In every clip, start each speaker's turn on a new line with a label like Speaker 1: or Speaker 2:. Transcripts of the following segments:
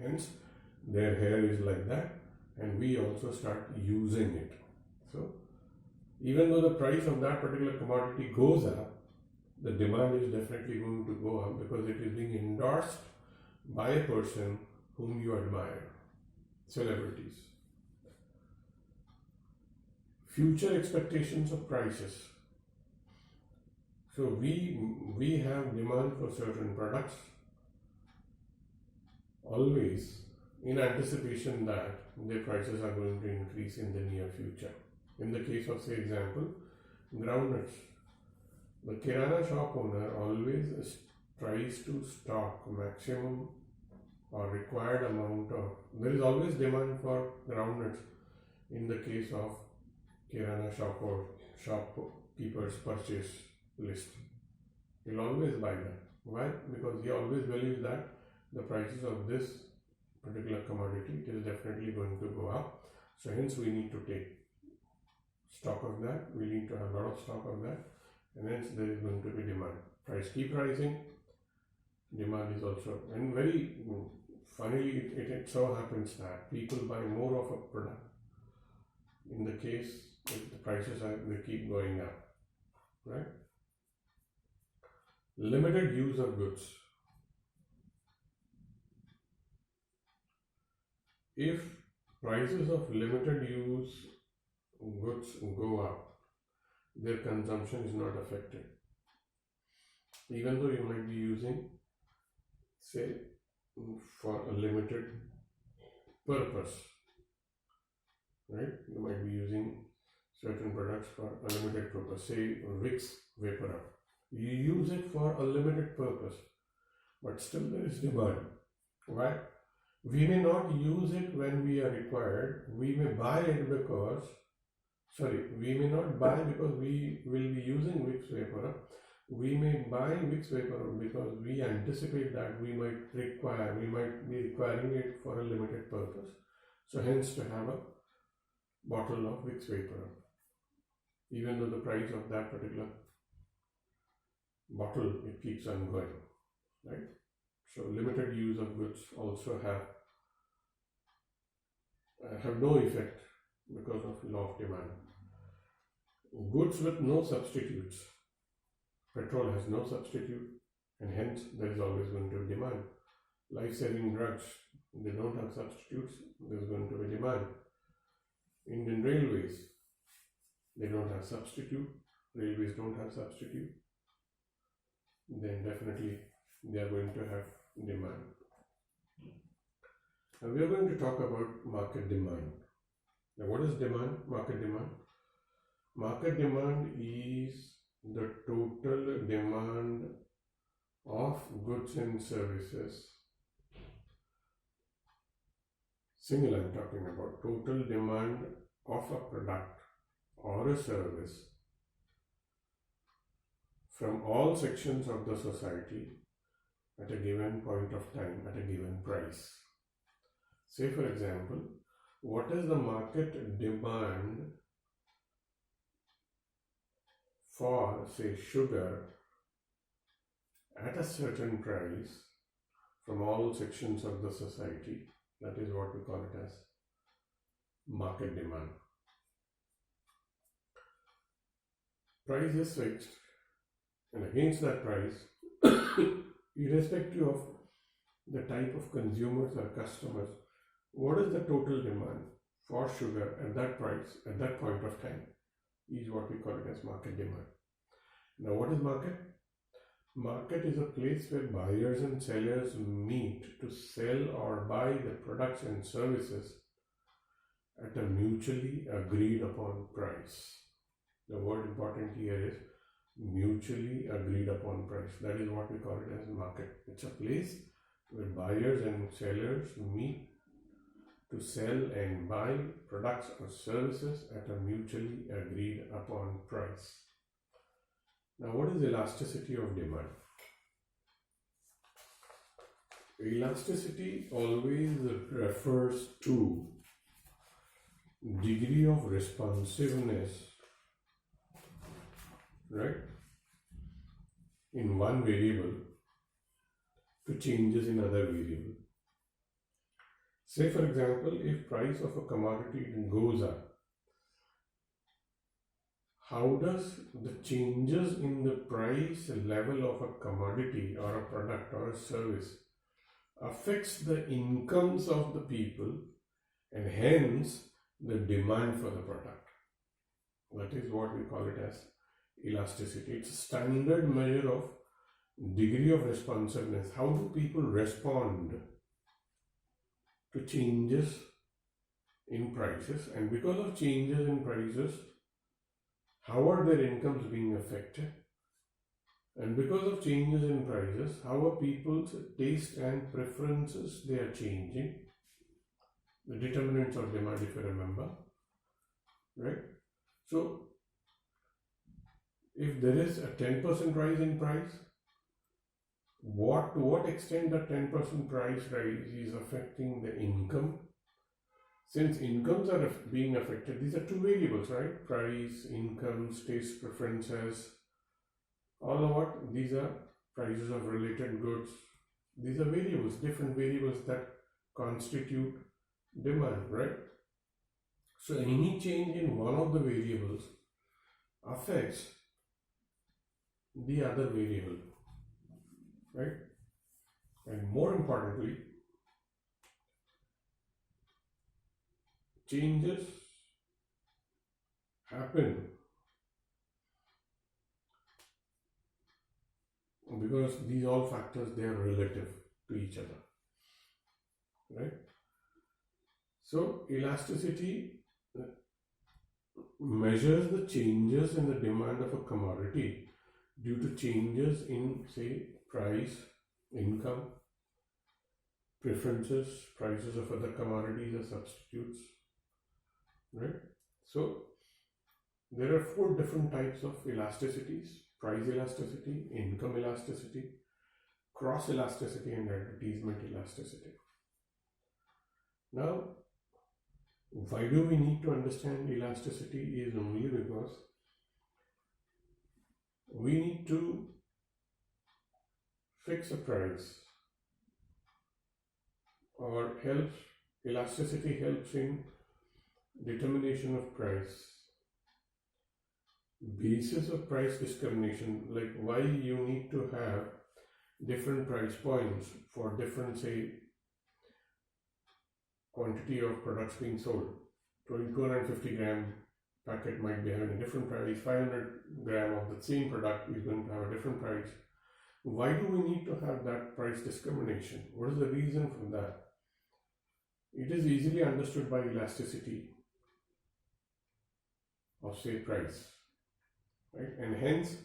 Speaker 1: hence their hair is like that, and we also start using it. So even though the price of that particular commodity goes up, the demand is definitely going to go up because it is being endorsed by a person whom you admire, celebrities. Future expectations of prices. So we have demand for certain products always in anticipation that their prices are going to increase in the near future. In the case of, say, example, groundnuts, the kirana shop owner always tries to stock maximum or required amount of, there is always demand for groundnuts in the case of kirana shop or shopkeeper's purchase list. He'll always buy that. Why? Because he always believes that the prices of this particular commodity is definitely going to go up. So hence we need to take stock of that. We need to have a lot of stock of that, and hence there is going to be demand. Price keep rising, demand is also, and very funnily it so happens that people buy more of a product in the case if the prices are they keep going up, right? Limited use of goods. If prices of limited use goods go up, their consumption is not affected. Even though you might be using, say, for a limited purpose, right? You might be using certain products for a limited purpose, say Vicks Vapor Up. You use it for a limited purpose, but still there is demand. Why? We may not use it when we are required. We may buy it because, we may not buy because we will be using Vicks Vapor Up. We may buy Vicks Vapor Up because we anticipate that we might be requiring it for a limited purpose. So hence to have a bottle of Vicks Vapor Up. Even though the price of that particular bottle, it keeps on going, right? So limited use of goods also have no effect because of law of demand. Goods with no substitutes. Petrol has no substitute, and hence there is always going to be demand. Life-saving drugs, they don't have substitutes, there's going to be demand. Indian Railways, they don't have substitute, railways don't have substitute, then definitely they are going to have demand. Now we are going to talk about market demand. Now what is demand? Market demand. Market demand is the total demand of goods and services. Single I'm talking about. Total demand of a product or a service from all sections of the society at a given point of time at a given price. Say for example, what is the market demand for, say, sugar at a certain price from all sections of the society? That is what we call it as market demand. Price is fixed, and against that price, irrespective of the type of consumers or customers, what is the total demand for sugar at that price, at that point of time, is what we call it as market demand. Now, what is market? Market is a place where buyers and sellers meet to sell or buy the products and services at a mutually agreed upon price. The word important here is mutually agreed upon price. That is what we call it as market. It's a place where buyers and sellers meet to sell and buy products or services at a mutually agreed upon price. Now, what is elasticity of demand? Elasticity always refers to degree of responsiveness, right, in one variable to changes in other variable. Say for example, if price of a commodity goes up, how does the changes in the price level of a commodity or a product or a service affects the incomes of the people and hence the demand for the product? That is what we call it as elasticity. It's a standard measure of degree of responsiveness. How do people respond to changes in prices, and because of changes in prices, how are their incomes being affected? And because of changes in prices, how are people's taste and preferences they are changing? The determinants of demand, if you remember, right? So, if there is a 10% rise in price, to what extent that 10% price rise is affecting the income? Since incomes are being affected, these are two variables, right? Price, incomes, taste preferences, all of what? These are prices of related goods. These are variables, different variables that constitute demand, right? So any change in one of the variables affects the other variable, right? And more importantly, changes happen because these all factors, they are relative to each other, right? So elasticity measures the changes in the demand of a commodity due to changes in, say, price, income, preferences, prices of other commodities or substitutes, right? So there are 4 different types of elasticities: price elasticity, income elasticity, cross elasticity, and advertisement elasticity. Now, why do we need to understand elasticity? Is only because we need to fix a price, or elasticity helps in determination of price, basis of price discrimination, like why you need to have different price points for different, say, quantity of products being sold. 250 gram packet might be having a different price, 500 gram of the same product is going to have a different price. Why do we need to have that price discrimination? What is the reason for that? It is easily understood by elasticity of, say, price, right? And hence,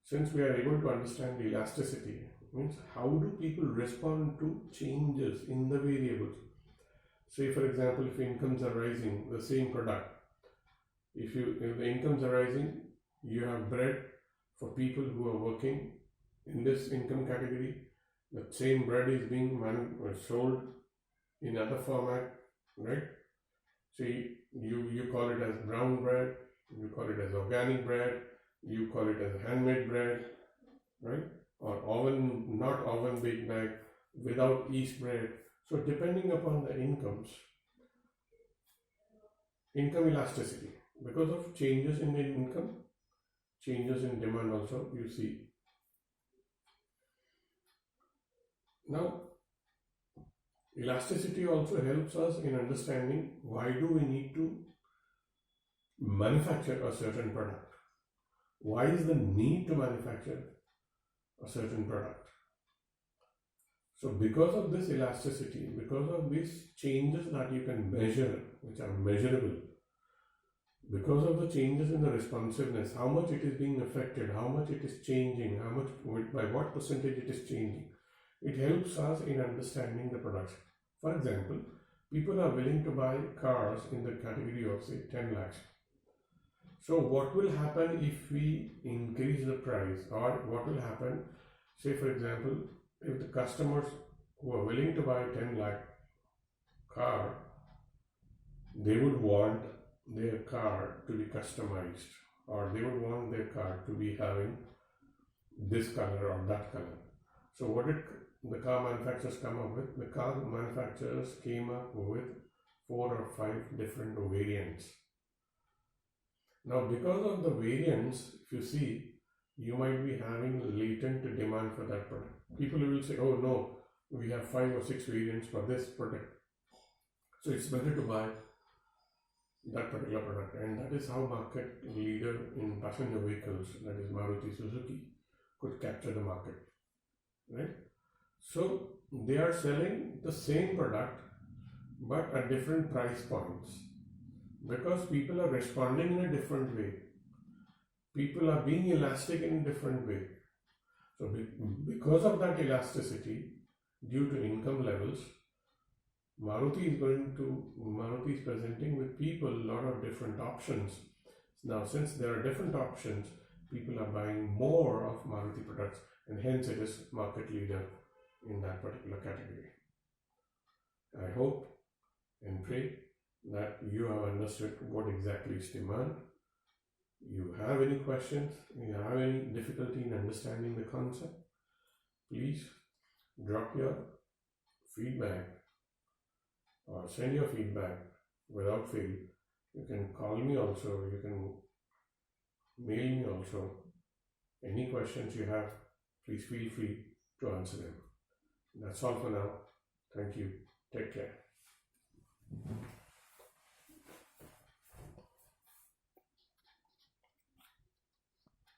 Speaker 1: since we are able to understand elasticity, means how do people respond to changes in the variables? Say for example, if incomes are rising, the same product, if the incomes are rising, you have bread for people who are working in this income category. The same bread is being sold in other format, right? So you call it as brown bread, you call it as organic bread, you call it as handmade bread, right? Or not oven baked bread, without yeast bread. So depending upon the income elasticity, because of changes in the income, changes in demand also you see. Now, elasticity also helps us in understanding why do we need to manufacture a certain product. Why is the need to manufacture a certain product? So because of this elasticity, because of these changes that you can measure, which are measurable, because of the changes in the responsiveness, how much it is being affected, how much it is changing, by what percentage it is changing, it helps us in understanding the production. For example, people are willing to buy cars in the category of, say, 10 lakhs. So what will happen if we increase the price, or what will happen, say for example, if the customers who are willing to buy 10 lakh car, they would want their car to be customized, or they would want their car to be having this color or that color. So what it the car manufacturers come up with? The car manufacturers came up with 4 or 5 different variants. Now, because of the variants, if you see, you might be having latent demand for that product. People will say, oh no, we have 5 or 6 variants for this product, so it's better to buy that particular product. And that is how market leader in passenger vehicles, that is Maruti Suzuki, could capture the market, right? So they are selling the same product but at different price points, because people are responding in a different way. People are being elastic in a different way. So because of that elasticity, due to income levels, Maruti is presenting with people a lot of different options. Now, since there are different options, people are buying more of Maruti products, and hence it is market leader in that particular category. I hope and pray that you have understood what exactly is demand. You have any questions, you have any difficulty in understanding the concept, please drop your feedback or send your feedback without fail. You can call me also, you can mail me also. Any questions you have, please feel free to answer them. That's all for now. Thank you. Take care.